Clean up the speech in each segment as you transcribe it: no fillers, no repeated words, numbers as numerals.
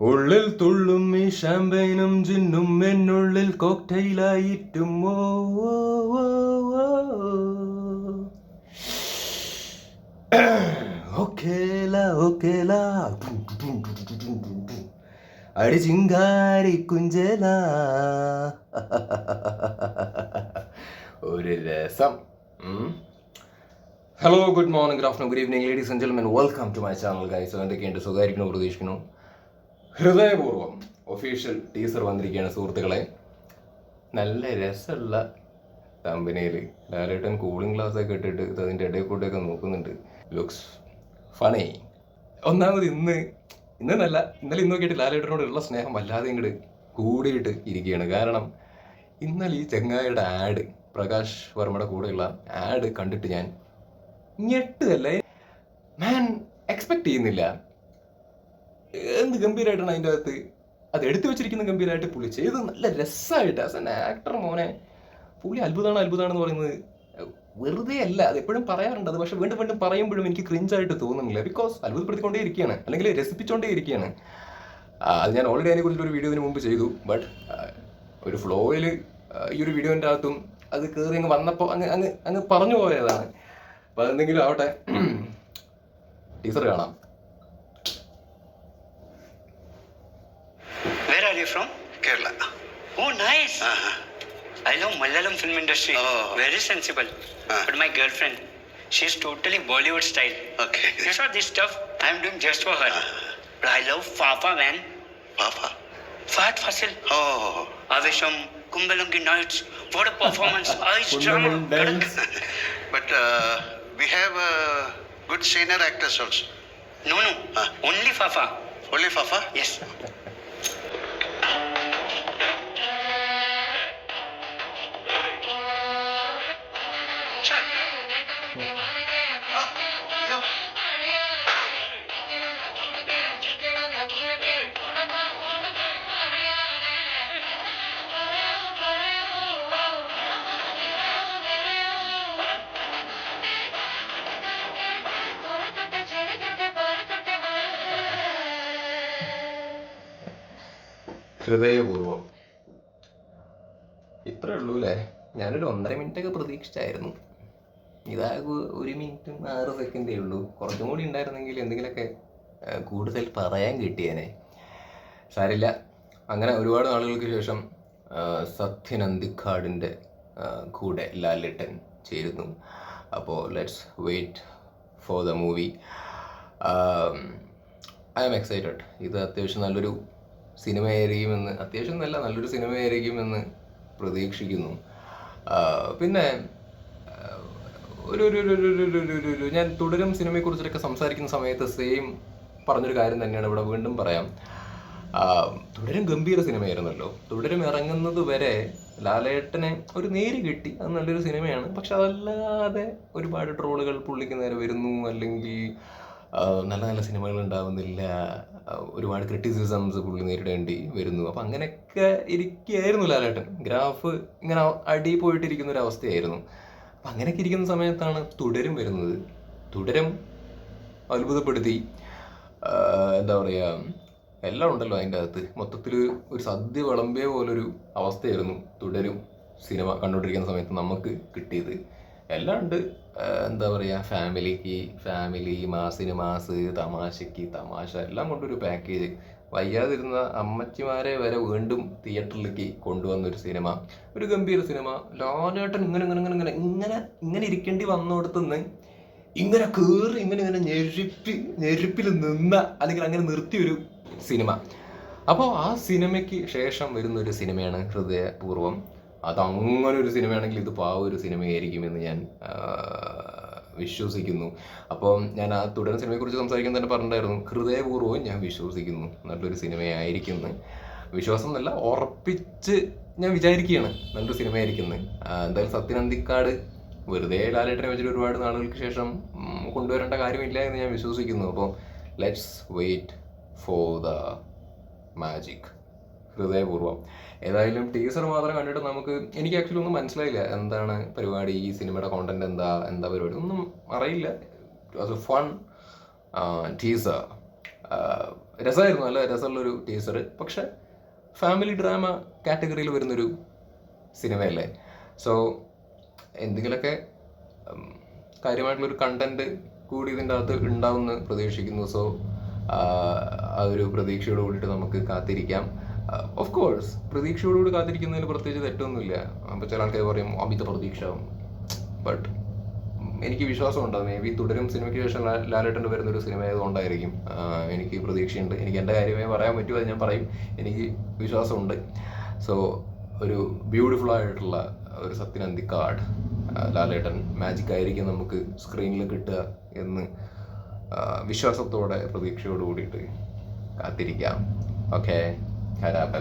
ഉള്ളിൽ തുള്ളും ഈ ഷാമ്പൈനും ജിന്നും എന്നുള്ളിൽ കോക്ടെയിലായിട്ടും ഓക്കേല അടി ചിങ്കാരി കുഞ്ചല ഒരു രസം. Hello, good morning, good afternoon, good evening, ladies and gentlemen, welcome to my channel guys. എന്തൊക്കെയുണ്ട്, സുഖമായിരിക്കുന്നു, പ്രതീക്ഷിക്കുന്നു. ഹൃദയപൂർവ്വം ഒഫീഷ്യൽ ടീസർ വന്നിരിക്കുകയാണ് സുഹൃത്തുക്കളെ. നല്ല രസമുള്ള കമ്പനിയിൽ ലാലേട്ടൻ കൂളിംഗ് ഗ്ലാസ് ഒക്കെ ഇട്ടിട്ട് അതിൻ്റെ ഇടയിൽ കൂടെയൊക്കെ നോക്കുന്നുണ്ട്. Looks funny. ഒന്നാമത് ഇന്നല്ല ഇന്നലെ ഇന്നൊക്കെ ആയിട്ട് ലാലേട്ടനോടുള്ള സ്നേഹം വല്ലാതെ ഇങ്ങോട്ട് കൂടിയിട്ട് ഇരിക്കുകയാണ്. കാരണം ഇന്നലെ ഈ ചെങ്ങായിയുടെ ആഡ്, പ്രകാശ് വർമ്മയുടെ കൂടെയുള്ള ആഡ് കണ്ടിട്ട് ഞാൻ ഞെട്ടുകല്ലേ. ഞാൻ എക്സ്പെക്ട് ചെയ്യുന്നില്ല. എന്ത് ഗംഭീരമായിട്ടാണ് അതിൻ്റെ അകത്ത് അത് എടുത്തു വെച്ചിരിക്കുന്ന. ഗംഭീരമായിട്ട് പുള്ളി ചെയ്ത് നല്ല രസമായിട്ട് ആസ് എൻ ആക്ടർ. മോനെ, പുള്ളി അത്ഭുതമാണെന്ന് പറയുന്നത് വെറുതെ അല്ല. അത് എപ്പോഴും പറയാറുണ്ട്. അത് പക്ഷെ വീണ്ടും വീണ്ടും പറയുമ്പോഴും എനിക്ക് ക്രിഞ്ചായിട്ട് തോന്നുന്നില്ല. ബിക്കോസ് അത്ഭുതപ്പെടുത്തിക്കൊണ്ടേ ഇരിക്കുകയാണ്, അല്ലെങ്കിൽ രസിപ്പിച്ചുകൊണ്ടേ ഇരിക്കുകയാണ്. അത് ഞാൻ ഓൾറെഡി അതിനെക്കുറിച്ച് ഒരു വീഡിയോ ഇതിന് മുമ്പ് ചെയ്തു. ബട്ട് ഒരു ഫ്ലോയിൽ ഈ ഒരു വീഡിയോൻ്റെ അകത്തും അത് കയറി അങ്ങ് വന്നപ്പോൾ അങ്ങ് പറഞ്ഞു പോയതാണ്. അപ്പോൾ അതെന്തെങ്കിലും ആവട്ടെ. ടീച്ചർ കാണാം. Where are you from? Kerala. Oh, nice. I love Malayalam film industry. Very sensible. But my girlfriend, she's totally Bollywood style. Okay. You saw this stuff I'm doing just for her. But I love Fafa, man. Papa. Fat Fasil. Oh. Avesham, Kumbalangi Nights. What a performance. Ice drama. But we have good senior actors also. No. Only Fafa. Only Fafa? Yes. ഹൃദയപൂർവ്വം. ഇത്രേ ഉള്ളൂ അല്ലേ? ഞാനൊരു 1.5 മിനിറ്റൊക്കെ പ്രതീക്ഷിച്ചായിരുന്നു. ഇതാകെ 1 മിനിറ്റും 6 സെക്കൻഡേ ഉള്ളൂ. കുറച്ചും കൂടി ഉണ്ടായിരുന്നെങ്കിൽ എന്തെങ്കിലുമൊക്കെ കൂടുതൽ പറയാൻ കിട്ടിയേനെ. സാരില്ല. അങ്ങനെ ഒരുപാട് നാളുകൾക്ക് ശേഷം സത്യൻ അന്തിക്കാടിൻ്റെ കൂടെ ലാലേട്ടൻ ചേരുന്നു. അപ്പോൾ let's wait for the movie. I am excited. ഇത് അത്യാവശ്യം നല്ലൊരു സിനിമയായിരിക്കുമെന്ന്, അത്യാവശ്യം നല്ലൊരു സിനിമയായിരിക്കുമെന്ന് പ്രതീക്ഷിക്കുന്നു. പിന്നെ ഞാൻ തുടരും സിനിമയെക്കുറിച്ചൊക്കെ സംസാരിക്കുന്ന സമയത്ത് സെയിം പറഞ്ഞൊരു കാര്യം തന്നെയാണ് ഇവിടെ വീണ്ടും പറയാം. തുടരും ഗംഭീര സിനിമയായിരുന്നല്ലോ. തുടരും ഇറങ്ങുന്നത് വരെ ലാലേട്ടനെ ഒരു നേര് കിട്ടി, അത് നല്ലൊരു സിനിമയാണ്. പക്ഷെ അതല്ലാതെ ഒരുപാട് ട്രോളുകൾ പുള്ളിക്ക് നേരെ വരുന്നു, അല്ലെങ്കിൽ നല്ല സിനിമകൾ ഉണ്ടാവുന്നില്ല, ഒരുപാട് ക്രിറ്റിസിസംസ് പുള്ളി നേരിടേണ്ടി വരുന്നു. അപ്പം അങ്ങനെയൊക്കെ ഇരിക്കുകയായിരുന്നു ലാലേട്ടൻ. ഗ്രാഫ് ഇങ്ങനെ അടി പോയിട്ടിരിക്കുന്ന ഒരു അവസ്ഥയായിരുന്നു. അപ്പം അങ്ങനെയൊക്കെ ഇരിക്കുന്ന സമയത്താണ് തുടരും വരുന്നത്. തുടരും അത്ഭുതപ്പെടുത്തി. എന്താ പറയുക, എല്ലാം ഉണ്ടല്ലോ അതിൻ്റെ അകത്ത്. മൊത്തത്തിൽ ഒരു സദ്യ വിളമ്പിയ പോലൊരു അവസ്ഥയായിരുന്നു തുടരും സിനിമ കണ്ടുകൊണ്ടിരിക്കുന്ന സമയത്ത് നമുക്ക് കിട്ടിയത്. എല്ലാം ഉണ്ട്. എന്താ പറയുക, ഫാമിലി, മാസിന് മാസ്, തമാശയ്ക്ക് തമാശ, എല്ലാം കൊണ്ടൊരു പാക്കേജ്. വയ്യാതിരുന്ന അമ്മച്ചിമാരെ വരെ വീണ്ടും തിയേറ്ററിലേക്ക് കൊണ്ടുവന്നൊരു സിനിമ, ഒരു ഗംഭീര സിനിമ. ലാലേട്ടൻ ഇങ്ങനെ ഇരിക്കേണ്ടി വന്നോടത്തുനിന്ന് ഇങ്ങനെ കയറി ഇങ്ങനെ ഞെരുപ്പിൽ നിന്ന, അല്ലെങ്കിൽ അങ്ങനെ നിർത്തിയൊരു സിനിമ. അപ്പോൾ ആ സിനിമയ്ക്ക് ശേഷം വരുന്നൊരു സിനിമയാണ് ഹൃദയപൂർവ്വം. അതങ്ങനെ ഒരു സിനിമയാണെങ്കിൽ ഇത് ഒരു സിനിമയായിരിക്കുമെന്ന് ഞാൻ വിശ്വസിക്കുന്നു. അപ്പം ഞാൻ ആ തുടരുന്ന സിനിമയെക്കുറിച്ച് സംസാരിക്കാൻ തന്നെ പറഞ്ഞിട്ടുണ്ടായിരുന്നു. ഹൃദയപൂർവ്വം ഞാൻ വിശ്വസിക്കുന്നു നല്ലൊരു സിനിമയായിരിക്കുന്നു. വിശ്വാസം എന്നല്ല, ഉറപ്പിച്ച് ഞാൻ വിചാരിക്കുകയാണ് നല്ലൊരു സിനിമയായിരിക്കുന്നത്. എന്തായാലും സത്യൻ അന്തിക്കാട് വെറുതെ ലാലേട്ടനെ വെച്ചിട്ട് ഒരുപാട് നാളുകൾക്ക് ശേഷം കൊണ്ടുവരേണ്ട കാര്യമില്ല എന്ന് ഞാൻ വിശ്വസിക്കുന്നു. അപ്പോൾ let's wait for the magic. ഹൃദയപൂർവ്വം. ഏതായാലും ടീസർ മാത്രം കണ്ടിട്ട് എനിക്ക് ആക്ച്വലി ഒന്നും മനസ്സിലായില്ല. എന്താണ് പരിപാടി, ഈ സിനിമയുടെ കോണ്ടന്റ് എന്താ പരിപാടി ഒന്നും അറിയില്ല. അത് ഫൺ ടീസർ. രസമായിരുന്നു, നല്ല രസമുള്ളൊരു ടീസർ. പക്ഷെ ഫാമിലി ഡ്രാമ കാറ്റഗറിയിൽ വരുന്നൊരു സിനിമയല്ലേ. സോ എന്തെങ്കിലുമൊക്കെ കാര്യമായിട്ടുള്ളൊരു കണ്ടന്റ് കൂടി ഇതിൻ്റെ അകത്ത് ഉണ്ടാവുമെന്ന് പ്രതീക്ഷിക്കുന്നു. സോ ആ ഒരു പ്രതീക്ഷയോട് കൂടിയിട്ട് നമുക്ക് കാത്തിരിക്കാം. ഓഫ് കോഴ്സ് പ്രതീക്ഷയോടുകൂടി കാത്തിരിക്കുന്നതിൽ പ്രത്യേകിച്ച് തെറ്റൊന്നുമില്ല. അപ്പോൾ ചില ആൾക്കാർ പറയും അമിത പ്രതീക്ഷ, ബട്ട് എനിക്ക് വിശ്വാസമുണ്ട് മേ ബി തുടരും സിനിമയ്ക്ക് ശേഷം ലാലേട്ടൻ്റെ വരുന്നൊരു സിനിമ ആയതുകൊണ്ടായിരിക്കും എനിക്ക് പ്രതീക്ഷയുണ്ട്. എനിക്ക് എൻ്റെ കാര്യമേ പറയാൻ പറ്റുമോ, അത് ഞാൻ പറയും. എനിക്ക് വിശ്വാസമുണ്ട്. സോ ഒരു ബ്യൂട്ടിഫുൾ ആയിട്ടുള്ള ഒരു സത്യൻ അന്തിക്കാട് ലാലേട്ടൻ മാജിക് ആയിരിക്കും നമുക്ക് സ്ക്രീനിൽ കിട്ടുക എന്ന് വിശ്വാസത്തോടെ പ്രതീക്ഷയോട് കൂടിയിട്ട് കാത്തിരിക്കാം. Okay,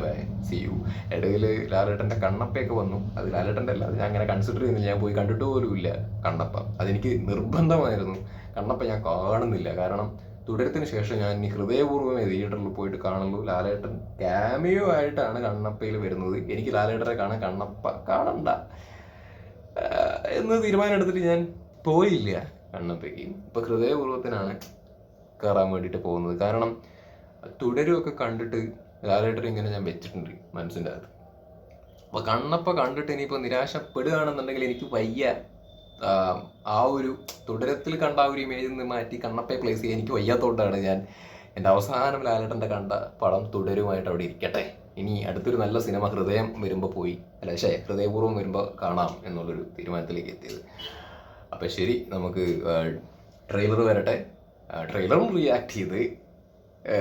bye, see you. ഇടയിൽ ലാലേട്ടൻ്റെ കണ്ണപ്പയൊക്കെ വന്നു. അത് ലാലേട്ടൻ്റെ അല്ല, അത് ഞാൻ അങ്ങനെ കൺസിഡർ ചെയ്യുന്നില്ല. ഞാൻ പോയി കണ്ടിട്ട് പോലും ഇല്ല കണ്ണപ്പ. അതെനിക്ക് നിർബന്ധമായിരുന്നു. കണ്ണപ്പ ഞാൻ കാണുന്നില്ല. കാരണം തുടരത്തിന് ശേഷം ഞാൻ ഇനി ഹൃദയപൂർവ്വമേ തിയേറ്ററിൽ പോയിട്ട് കാണുള്ളൂ. ലാലേട്ടൻ ക്യാമിയോ ആയിട്ടാണ് കണ്ണപ്പയിൽ വരുന്നത്. എനിക്ക് ലാലേട്ടനെ കാണാൻ കണ്ണപ്പ കാണണ്ട എന്ന് തീരുമാനം എടുത്തിട്ട് ഞാൻ പോയില്ല കണ്ണപ്പയ്ക്ക്. ഇപ്പം ഹൃദയപൂർവ്വത്തിനാണ് കയറാൻ വേണ്ടിയിട്ട് പോകുന്നത്. കാരണം തുടരുമൊക്കെ കണ്ടിട്ട് ലാലേട്ടൻ ഇങ്ങനെ ഞാൻ വെച്ചിട്ടുണ്ട് മനസ്സിൻ്റെ അകത്ത്. അപ്പോൾ കണ്ണപ്പ കണ്ടിട്ട് ഇനിയിപ്പോൾ നിരാശപ്പെടുകയാണെന്നുണ്ടെങ്കിൽ എനിക്ക് വയ്യ. ആ ഒരു തുടരത്തിൽ കണ്ട ആ ഒരു ഇമേജിൽ നിന്ന് മാറ്റി കണ്ണപ്പയെ പ്ലേസ് ചെയ്യാൻ എനിക്ക് വയ്യാത്തതുകൊണ്ടാണ് ഞാൻ എൻ്റെ അവസാനം ലാലേട്ടൻ്റെ കണ്ട പടം തുടരുമായിട്ട് അവിടെ ഇരിക്കട്ടെ. ഇനി അടുത്തൊരു നല്ല സിനിമ ഹൃദയം വരുമ്പോൾ ഹൃദയപൂർവ്വം വരുമ്പോൾ കാണാം എന്നുള്ളൊരു തീരുമാനത്തിലേക്ക് എത്തിയത്. അപ്പം ശരി, നമുക്ക് ട്രെയിലർ വരട്ടെ. ട്രെയിലറും റിയാക്ട് ചെയ്ത്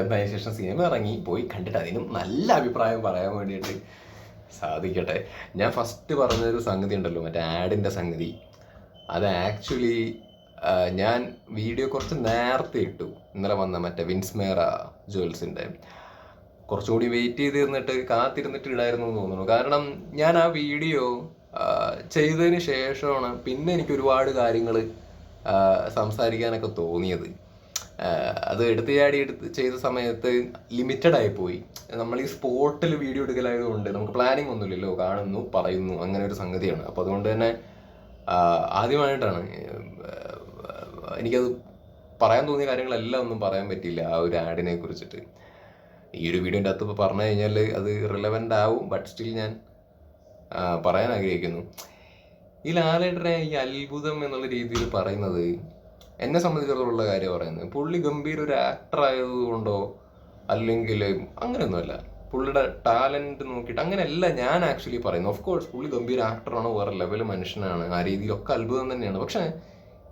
അതിനുശേഷം സിനിമ ഇറങ്ങി പോയി കണ്ടിട്ട് അതിനും നല്ല അഭിപ്രായം പറയാൻ വേണ്ടിയിട്ട് സാധിക്കട്ടെ. ഞാൻ ഫസ്റ്റ് പറഞ്ഞൊരു സംഗതി ഉണ്ടല്ലോ, മറ്റേ ആഡിൻ്റെ സംഗതി, അത് ആക്ച്വലി ഞാൻ വീഡിയോ കുറച്ച് നേരത്തെ ഇട്ടു. ഇന്നലെ വന്ന മറ്റേ വിൻസ്മേറ ജുവൽസിൻ്റെ കുറച്ചുകൂടി വെയിറ്റ് ചെയ്തിരുന്നിട്ട് കാത്തിരുന്നിട്ട് ഇടായിരുന്നു എന്ന് തോന്നുന്നു. കാരണം ഞാൻ ആ വീഡിയോ ചെയ്തതിന് ശേഷമാണ് പിന്നെ എനിക്ക് ഒരുപാട് കാര്യങ്ങൾ സംസാരിക്കാനൊക്കെ തോന്നിയത്. അത് എടുത്ത് ചെയ്ത സമയത്ത് ലിമിറ്റഡ് ആയിപ്പോയി. നമ്മൾ ഈ സ്പോട്ടിൽ വീഡിയോ എടുക്കലായതുകൊണ്ട് നമുക്ക് പ്ലാനിങ് ഒന്നുമില്ലല്ലോ, കാണുന്നു പറയുന്നു അങ്ങനെ ഒരു സംഗതിയാണ്. അപ്പോൾ അതുകൊണ്ട് തന്നെ ആദ്യമായിട്ടാണ് എനിക്കത് പറയാൻ തോന്നിയ കാര്യങ്ങളെല്ലാം ഒന്നും പറയാൻ പറ്റിയില്ല ആ ഒരു ആഡിനെ കുറിച്ചിട്ട്. ഈ ഒരു വീഡിയോൻ്റെ അകത്ത് ഇപ്പോൾ പറഞ്ഞു കഴിഞ്ഞാൽ അത് റിലവൻ്റ് ആവും, ബട്ട് സ്റ്റിൽ ഞാൻ പറയാൻ ആഗ്രഹിക്കുന്നു. ഈ ലാലേട്ടനെ ഈ അത്ഭുതം എന്നുള്ള രീതിയിൽ പറയുന്നത് എന്നെ സംബന്ധിച്ചിടത്തോളം കാര്യം പറയുന്നത്, പുള്ളി ഗംഭീര ഒരു ആക്ടർ ആയതുകൊണ്ടോ അല്ലെങ്കിൽ അങ്ങനെയൊന്നുമല്ല. പുള്ളിയുടെ ടാലൻറ്റ് നോക്കിയിട്ട് അങ്ങനെയല്ല ഞാൻ ആക്ച്വലി പറയുന്നത്. ഓഫ് കോഴ്സ് പുള്ളി ഗംഭീര ആക്ടറാണ്, വേറെ ലെവൽ മനുഷ്യനാണ്, ആ രീതിയിലൊക്കെ അത്ഭുതം തന്നെയാണ്. പക്ഷേ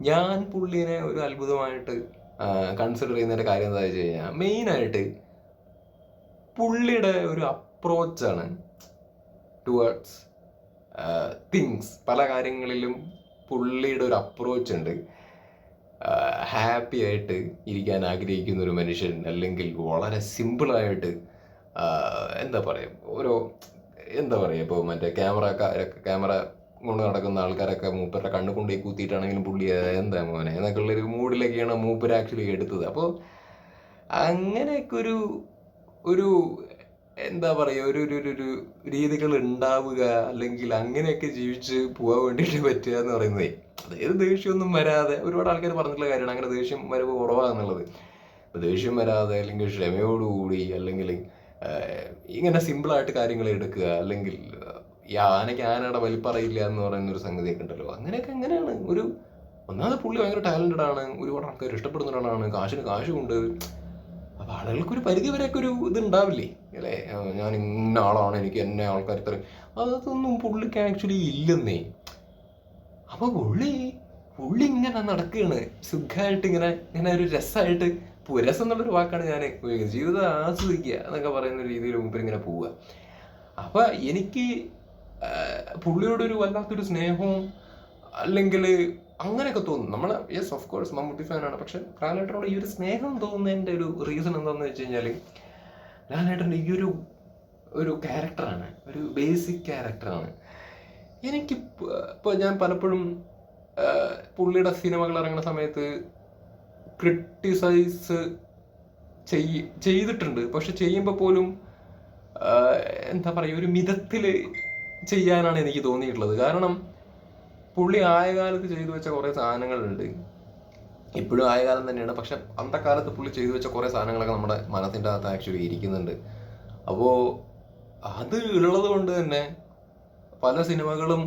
ഞാൻ പുള്ളിനെ ഒരു അത്ഭുതമായിട്ട് കൺസിഡർ ചെയ്യുന്നതിൻ്റെ കാര്യം എന്താ വെച്ച് കഴിഞ്ഞാൽ മെയിനായിട്ട് പുള്ളിയുടെ ഒരു അപ്രോച്ചാണ് ടുവേർഡ്സ് തിങ്സ്. പല കാര്യങ്ങളിലും പുള്ളിയുടെ ഒരു അപ്രോച്ച് ഉണ്ട്. ഹാപ്പി ആയിട്ട് ഇരിക്കാൻ ആഗ്രഹിക്കുന്ന ഒരു മനുഷ്യൻ, അല്ലെങ്കിൽ വളരെ സിമ്പിളായിട്ട് എന്താ പറയുക ഇപ്പോൾ മറ്റേ ക്യാമറ കൊണ്ട് നടക്കുന്ന ആൾക്കാരൊക്കെ മൂപ്പരുടെ കണ്ണ് കൊണ്ടുപോയി കൂത്തിയിട്ടാണെങ്കിലും പുള്ളി എന്താ മോനെ എന്നൊക്കെ ഉള്ളൊരു മൂഡിലൊക്കെയാണ് മൂപ്പർ ആക്ച്വലി എടുത്തത്. അപ്പോൾ അങ്ങനെയൊക്കെ ഒരു എന്താ പറയുക ഒരു രീതികൾ ഉണ്ടാവുക, അല്ലെങ്കിൽ അങ്ങനെയൊക്കെ ജീവിച്ച് പോകാൻ വേണ്ടിയിട്ട് പറ്റുക എന്ന് പറയുന്നതേ, അതായത് ദേഷ്യമൊന്നും വരാതെ. ഒരുപാട് ആൾക്കാർ പറഞ്ഞിട്ടുള്ള കാര്യമാണ് അങ്ങനെ ദേഷ്യം വരവ് കുറവാന്നുള്ളത്. അപ്പോൾ ദേഷ്യം വരാതെ, അല്ലെങ്കിൽ ക്ഷമയോടുകൂടി, അല്ലെങ്കിൽ ഇങ്ങനെ സിമ്പിളായിട്ട് കാര്യങ്ങൾ എടുക്കുക, അല്ലെങ്കിൽ ഈ ആനയ്ക്ക് ആനയുടെ വലിപ്പറിയില്ല എന്ന് പറയുന്നൊരു സംഗതിയൊക്കെ ഉണ്ടല്ലോ. അങ്ങനെയാണ് ഒന്നാമത് പുള്ളി ഭയങ്കര ടാലൻറ്റഡ് ആണ്, ഒരുപാട് ആൾക്കാർ ഇഷ്ടപ്പെടുന്ന ഒരാളാണ്, കാശുണ്ട്. അപ്പോൾ ആളുകൾക്കൊരു പരിധി വരെയൊക്കെ ഒരു ഇതുണ്ടാവില്ലേ അല്ലേ, ഞാൻ ഇന്ന ആളാണ്, എനിക്ക് എന്നെ ആൾക്കാർ ഇത്രയും, അതൊന്നും പുള്ളിക്ക് ആക്ച്വലി ഇല്ലെന്നേ. അപ്പോൾ പുള്ളി ഇങ്ങനെ നടക്കുകയാണ് സുഖമായിട്ട്, ഇങ്ങനെ ഒരു രസമായിട്ട്. രസം എന്നുള്ളൊരു വാക്കാണ് ഞാൻ ഉപയോഗിക്കുന്നത്. ജീവിതം ആസ്വദിക്കുക എന്നൊക്കെ പറയുന്ന രീതിയിൽ മുമ്പിൽ ഇങ്ങനെ പോവുക. അപ്പം എനിക്ക് പുള്ളിയോടൊരു വല്ലാത്തൊരു സ്നേഹവും അല്ലെങ്കിൽ അങ്ങനെയൊക്കെ തോന്നും. നമ്മൾ യെസ് ഓഫ് കോഴ്സ് മമ്മൂട്ടി ഫാനാണ്, പക്ഷെ ലാലേട്ടനോട് ഈ ഒരു സ്നേഹം തോന്നുന്നതിൻ്റെ ഒരു റീസൺ എന്താണെന്ന് വെച്ച് കഴിഞ്ഞാൽ ലാലേട്ടൻ്റെ ഈ ഒരു ക്യാരക്ടറാണ്, ഒരു ബേസിക് ക്യാരക്ടറാണ്. എനിക്ക് ഇപ്പോൾ ഞാൻ പലപ്പോഴും പുള്ളിയുടെ സിനിമകൾ ഇറങ്ങുന്ന സമയത്ത് ക്രിട്ടിസൈസ് ചെയ്തിട്ടുണ്ട്. പക്ഷെ ചെയ്യുമ്പോൾ പോലും എന്താ പറയുക, ഒരു മിതത്തിൽ ചെയ്യാനാണ് എനിക്ക് തോന്നിയിട്ടുള്ളത്. കാരണം പുള്ളി ആയ കാലത്ത് ചെയ്തു വെച്ച കുറേ സാധനങ്ങളുണ്ട്. ഇപ്പോഴും ആയ കാലം തന്നെയാണ്. പക്ഷെ അന്നത്തെ കാലത്ത് പുള്ളി ചെയ്തു വെച്ച കുറേ സാധനങ്ങളൊക്കെ നമ്മുടെ മനസ്സിൻ്റെ അകത്ത് ആക്ച്വലി ഇരിക്കുന്നുണ്ട്. അപ്പോൾ അത് ഉള്ളത് കൊണ്ട് തന്നെ പല സിനിമകളും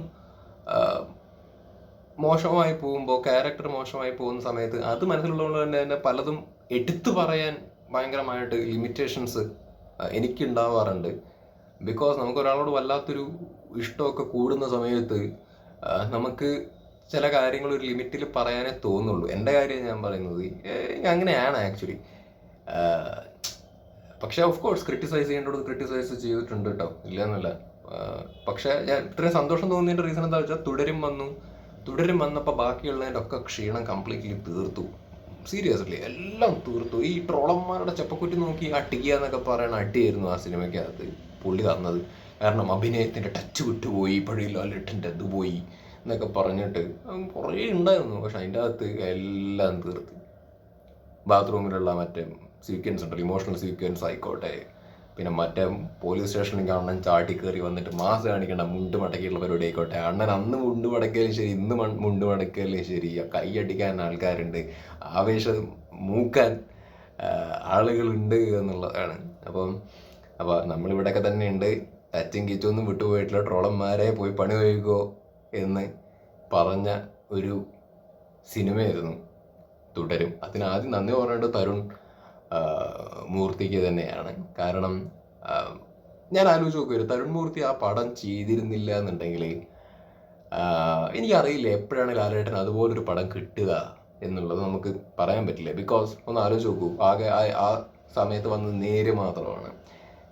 മോശമായി പോകുമ്പോൾ, ക്യാരക്ടർ മോശമായി പോകുന്ന സമയത്ത് അത് മനസ്സിലുള്ളതുകൊണ്ട് തന്നെ പലതും എടുത്തു പറയാൻ ഭയങ്കരമായിട്ട് ലിമിറ്റേഷൻസ് എനിക്കുണ്ടാവാറുണ്ട്. ബിക്കോസ് നമുക്ക് ഒരാളോട് വല്ലാത്തൊരു ഇഷ്ടമൊക്കെ കൂടുന്ന സമയത്ത് നമുക്ക് ചില കാര്യങ്ങൾ ഒരു ലിമിറ്റിൽ പറയാനേ തോന്നുള്ളൂ. എൻ്റെ കാര്യം ഞാൻ പറയുന്നത് അങ്ങനെയാണ് ആക്ച്വലി. പക്ഷേ ഓഫ് കോഴ്സ് ക്രിട്ടിസൈസ് ചെയ്യേണ്ടത് ക്രിട്ടിസൈസ് ചെയ്തിട്ടുണ്ട് കേട്ടോ, ഇല്ല എന്നല്ല. പക്ഷേ ഞാൻ ഇത്രയും സന്തോഷം തോന്നിയതിൻ്റെ റീസൺ എന്താ വെച്ചാൽ തുടരും വന്നപ്പോൾ ബാക്കിയുള്ളതിൻ്റെ ഒക്കെ ക്ഷീണം കംപ്ലീറ്റ്ലി തീർത്തു. സീരിയസ്ലി എല്ലാം തീർത്തു. ഈ ട്രോളന്മാരുടെ ചെപ്പക്കുറ്റി നോക്കി അടിക്കുക എന്നൊക്കെ പറയണ അടിയായിരുന്നു ആ സിനിമയ്ക്കകത്ത് പുള്ളി തന്നത്. കാരണം അഭിനയത്തിൻ്റെ ടച്ച് വിട്ടുപോയി, പഴയ ലാലേട്ടൻ്റെ അത് പോയി എന്നൊക്കെ പറഞ്ഞിട്ട് കുറേ ഉണ്ടായിരുന്നു. പക്ഷെ അതിൻ്റെ അകത്ത് എല്ലാം തീർത്ത്. ബാത്റൂമിലുള്ള മറ്റേ സീക്വൻസ് ഉണ്ടല്ലോ, ഇമോഷണൽ സീക്വൻസ് ആയിക്കോട്ടെ, പിന്നെ മറ്റേ പോലീസ് സ്റ്റേഷനിൽ കാണാൻ ചാടി കയറി വന്നിട്ട് മാസ് കാണിക്കേണ്ട മുണ്ട് മടക്കിയുള്ള പരിപാടി ആയിക്കോട്ടെ. അണ്ണൻ അന്ന് മുണ്ട് മടക്കിയാലും ശരി, ഇന്ന് മുണ്ട് മടക്കിയാലും ശരി, കൈയടിക്കാൻ ആൾക്കാരുണ്ട്, ആവേശം മൂക്കാൻ ആളുകളുണ്ട് എന്നുള്ളതാണ്. അപ്പോൾ നമ്മളിവിടെയൊക്കെ തന്നെ ഉണ്ട്. ടച്ചും കിച്ചൊന്നും വിട്ടുപോയിട്ടുള്ള ട്രോളന്മാരെ പോയി പണി കഴിക്കോ എന്ന് പറഞ്ഞ ഒരു സിനിമയായിരുന്നു തുടരും. അതിനാദ്യം നന്ദി പറയേണ്ടത് തരുൺ മൂർത്തിക്ക് തന്നെയാണ്. കാരണം ഞാൻ ആലോചിച്ച് നോക്കുമായിരുന്നു, തരുൺ മൂർത്തി ആ പടം ചെയ്തിരുന്നില്ല എന്നുണ്ടെങ്കിൽ എനിക്കറിയില്ല എപ്പോഴാണ് ലാലേട്ടൻ അതുപോലൊരു പടം കിട്ടുക എന്നുള്ളത് നമുക്ക് പറയാൻ പറ്റില്ല. ബിക്കോസ് ഒന്ന് ആലോചിച്ച് നോക്കൂ, ആകെ ആ സമയത്ത് വന്നത് നേര് മാത്രമാണ്.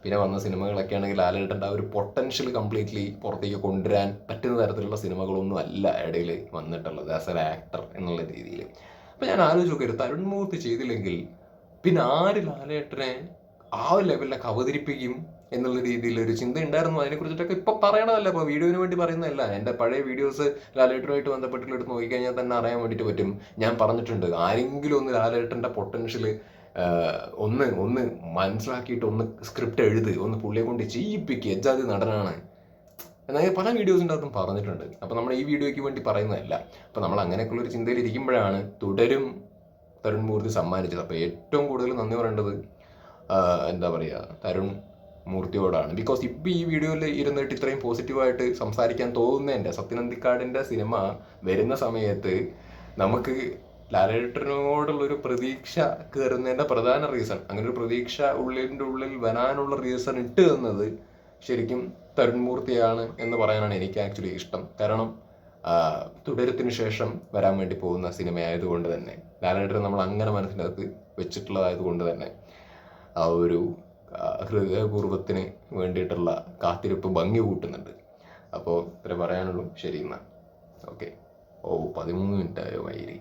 പിന്നെ വന്ന സിനിമകളൊക്കെ ആണെങ്കിൽ ലാലേട്ടൻ്റെ ആ ഒരു പൊട്ടൻഷ്യൽ കംപ്ലീറ്റ്ലി പുറത്തേക്ക് കൊണ്ടുവരാൻ പറ്റുന്ന തരത്തിലുള്ള സിനിമകളൊന്നും അല്ല ഇടയിൽ വന്നിട്ടുള്ളത് ആസ് എൻ ആക്ടർ എന്നുള്ള രീതിയിൽ. അപ്പോൾ ഞാൻ ആലോചിച്ച് നോക്കരുത്, തരുൺ മൂർത്തി ചെയ്തില്ലെങ്കിൽ പിന്നെ ആര് ലാലേട്ടനെ ആ ലെവലിലൊക്കെ അവതരിപ്പിക്കും എന്നുള്ള രീതിയിൽ ഒരു ചിന്ത ഉണ്ടായിരുന്നു. അതിനെക്കുറിച്ചിട്ടൊക്കെ ഇപ്പോൾ പറയണതല്ല, ഇപ്പോൾ വീഡിയോന് വേണ്ടി പറയുന്നതല്ല. എൻ്റെ പഴയ വീഡിയോസ് ലാലേട്ടനുമായിട്ട് ബന്ധപ്പെട്ടുള്ള എടുത്ത് നോക്കിക്കഴിഞ്ഞാൽ തന്നെ അറിയാൻ വേണ്ടിയിട്ട് പറ്റും. ഞാൻ പറഞ്ഞിട്ടുണ്ട്, ആരെങ്കിലും ഒന്ന് ലാലേട്ടൻ്റെ പൊട്ടൻഷ്യൽ ഒന്ന് മനസ്സിലാക്കിയിട്ട് ഒന്ന് സ്ക്രിപ്റ്റ് എഴുതി ഒന്ന് പുള്ളിയെ കൊണ്ട് ചെയ്യിപ്പിക്കുക, എജാതി നടനാണ് എന്നാൽ പല വീഡിയോസിൻ്റെ അകത്തും പറഞ്ഞിട്ടുണ്ട്. അപ്പോൾ നമ്മൾ ഈ വീഡിയോയ്ക്ക് വേണ്ടി പറയുന്നതല്ല. അപ്പോൾ നമ്മൾ അങ്ങനെയൊക്കെയുള്ളൊരു ചിന്തയിൽ ഇരിക്കുമ്പോഴാണ് തുടരും തരുൺ മൂർത്തി സമ്മാനിച്ചത്. അപ്പോൾ ഏറ്റവും കൂടുതൽ നന്ദി പറയേണ്ടത് എന്താ പറയുക, തരുൺ മൂർത്തിയോടാണ്. ബിക്കോസ് ഇപ്പോൾ ഈ വീഡിയോയിൽ ഇരുന്നിട്ട് ഇത്രയും പോസിറ്റീവായിട്ട് സംസാരിക്കാൻ തോന്നുന്നതിൻ്റെ, സത്യനന്ദിക്കാടിൻ്റെ സിനിമ വരുന്ന സമയത്ത് നമുക്ക് ലാലേട്ടനോടുള്ളൊരു പ്രതീക്ഷ കയറുന്നതിൻ്റെ പ്രധാന റീസൺ, അങ്ങനെ ഒരു പ്രതീക്ഷ ഉള്ളിൽ വരാനുള്ള റീസൺ ഇട്ട് തന്നത് ശരിക്കും തരുൺ മൂർത്തിയാണ് എന്ന് പറയാനാണ് എനിക്ക് ആക്ച്വലി ഇഷ്ടം. കാരണം തുടരത്തിന് ശേഷം വരാൻ വേണ്ടി പോകുന്ന സിനിമയായതുകൊണ്ട് തന്നെ, ലാലേട്ടനെ നമ്മൾ അങ്ങനെ മനസ്സിൻ്റെ അകത്ത് വെച്ചിട്ടുള്ളതായതുകൊണ്ട് തന്നെ ആ ഒരു ഹൃദയപൂർവ്വത്തിന് വേണ്ടിയിട്ടുള്ള കാത്തിരിപ്പ് ഭംഗി കൂട്ടുന്നുണ്ട്. അപ്പോൾ ഇത്ര പറയാനുള്ളൂ. ശരി എന്നാൽ ഓക്കെ. 13 മിനിറ്റ് ആയോ വൈകി.